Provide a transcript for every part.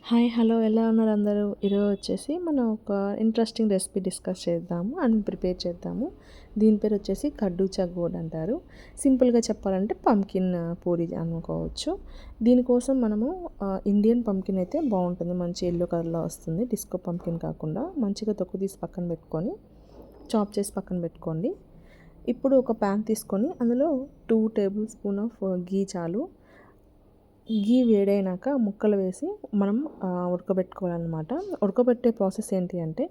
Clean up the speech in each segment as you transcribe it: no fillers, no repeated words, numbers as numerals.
Hi hello ఎలా ఉన్నారు అందరూ? ఈరోజు వచ్చేసి మనం ఒక ఇంట్రెస్టింగ్ రెసిపీ డిస్కస్ చేద్దాము అండ్ ప్రిపేర్ చేద్దాము. దీని పేరు వచ్చేసి కడ్డూచా గోడ్ అంటారు. సింపుల్గా చెప్పాలంటే పంకిన్ పూరి అనుకోవచ్చు. దీనికోసం మనము ఇండియన్ పంకిన్ అయితే బాగుంటుంది, మంచి ఎల్లో కలర్లో వస్తుంది. డిస్కో పంకిన్ కాకుండా మంచిగా తొక్కు తీసి పక్కన పెట్టుకొని చాప్ చేసి పక్కన పెట్టుకోండి. ఇప్పుడు ఒక ప్యాన్ తీసుకొని అందులో 2 టేబుల్ స్పూన్ ఆఫ్ గీ చాలు. గీ వేడైనాక ముక్కలు వేసి మనం ఉడకబెట్టుకోవాలన్నమాట. ఉడకబెట్టే ప్రాసెస్ ఏంటి అంటే,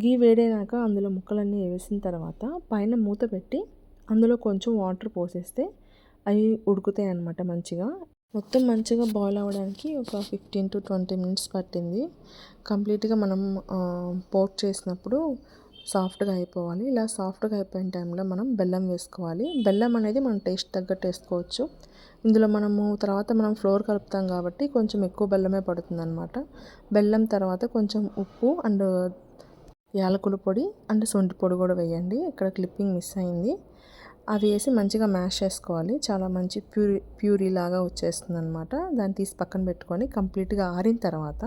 గీ వేడైనాక అందులో ముక్కలన్నీ వేసిన తర్వాత పైన మూత పెట్టి అందులో కొంచెం వాటర్ పోసేస్తే అవి ఉడుకుతాయి అన్నమాట మంచిగా. మొత్తం మంచిగా బాయిల్ అవ్వడానికి ఒక 15 to 20 మినిట్స్ పట్టింది. కంప్లీట్గా మనం పోర్క్ చేసినప్పుడు సాఫ్ట్గా అయిపోవాలి. ఇలా సాఫ్ట్గా అయిపోయిన టైంలో మనం బెల్లం వేసుకోవాలి. బెల్లం అనేది మనం టేస్ట్ తగ్గట్టు వేసుకోవచ్చు. ఇందులో తర్వాత మనం ఫ్లోర్ కలుపుతాం కాబట్టి కొంచెం ఎక్కువ బెల్లమే పడుతుందన్నమాట. బెల్లం తర్వాత కొంచెం ఉప్పు అండ్ యాలకుల పొడి అండ్ శొంఠి పొడి కూడా వేయండి. ఇక్కడ క్లిప్పింగ్ మిస్ అయింది. అవి వేసి మంచిగా మ్యాష్ చేసుకోవాలి. చాలా మంచి ప్యూరీ లాగా వచ్చేస్తుంది అనమాట. దాన్ని తీసి పక్కన పెట్టుకొని కంప్లీట్గా ఆరిన తర్వాత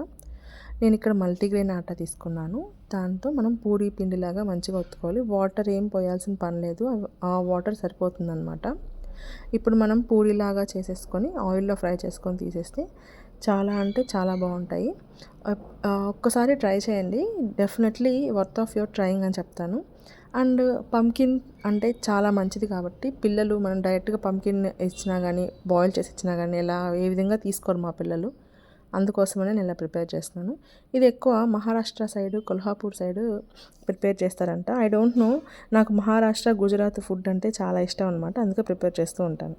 నేను ఇక్కడ మల్టీగ్రెయిన్ ఆటా తీసుకున్నాను. దాంతో మనం పూరీ పిండిలాగా మంచిగా ఒత్తుకోవాలి. వాటర్ ఏం పోయాల్సిన పని లేదు, ఆ వాటర్ సరిపోతుందన్నమాట. ఇప్పుడు మనం పూరీలాగా చేసేసుకొని ఆయిల్లో ఫ్రై చేసుకొని తీసేస్తే చాలా అంటే చాలా బాగుంటాయి. ఒక్కసారి ట్రై చేయండి, definitely worth of your trying అని చెప్తాను. అండ్ పంకిన్ అంటే చాలా మంచిది కాబట్టి పిల్లలు మనం డైరెక్ట్గా పంకిన్ ఇచ్చినా కానీ బాయిల్ చేసి ఇచ్చినా కానీ ఏ విధంగా తీసుకోరు మా పిల్లలు. అందుకోసమనే నేను ఇలా ప్రిపేర్ చేస్తున్నాను. ఇది ఎక్కువ Maharashtra side, Kolhapur side prepare చేస్తారంట. I don't know. నాకు మహారాష్ట్ర, గుజరాత్ ఫుడ్ అంటే చాలా ఇష్టం అనమాట. అందుకే ప్రిపేర్ చేస్తూ ఉంటాను.